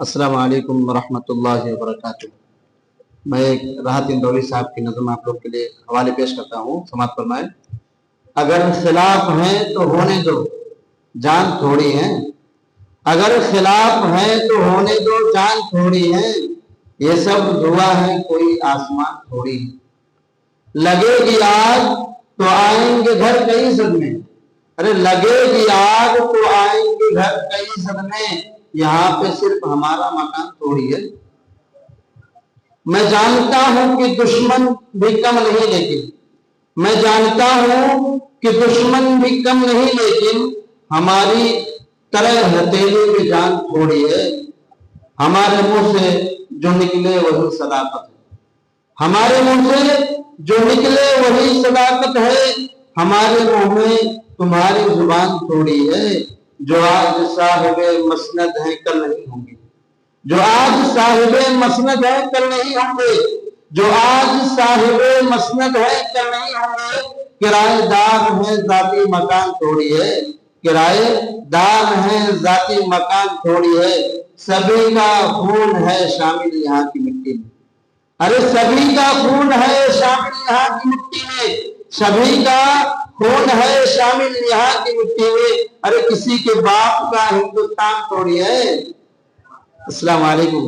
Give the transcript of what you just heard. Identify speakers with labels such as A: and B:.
A: السلام علیکم ورحمۃ اللہ وبرکاتہ۔ میں ایک راحت اندوری صاحب کی نظم آپ لوگ کے لیے حوالے پیش کرتا ہوں، سماعت فرمائیں۔ اگر خلاف ہیں تو ہونے دو، جان تھوڑی ہے۔ اگر خلاف ہیں تو ہونے دو، جان تھوڑی ہے۔ یہ سب دعا ہے، کوئی آسمان تھوڑی ہے۔ لگے گی آگ تو آئیں گے گھر کئی صدمے، ارے لگے گی آگ تو آئیں گے گھر کئی صدمے، یہاں پہ صرف ہمارا مکان تھوڑی ہے۔ میں جانتا ہوں کہ دشمن بھی کم نہیں، لیکن میں جانتا ہوں کہ دشمن بھی کم نہیں، لیکن ہماری طرح ہتھیلی میں جان تھوڑی ہے۔ ہمارے منہ سے جو نکلے وہی صداقت ہے، ہمارے منہ سے جو نکلے وہی صداقت ہے۔ ہمارے منہ میں تمہاری زبان تھوڑی ہے۔ جو آج صاحب مسند ہیں کل نہیں ہوں گے، جو آج صاحب مسند ہیں کل نہیں ہوں گے، جو آج صاحب مسند ہیں کل نہیں ہوں گے۔ کرائے دار ہیں ذاتی مکان تھوڑی ہے، کرائے دار ہیں ذاتی مکان تھوڑی ہے۔ سبھی کا خون ہے شامل یہاں کی مٹی میں، ارے سبھی کا خون ہے شامل یہاں کی مٹی میں، سبھی کا خون ہے شامل یہاں کی مٹی میں، ارے کسی کے باپ کا ہندوستان تھوڑی ہے۔ السلام علیکم۔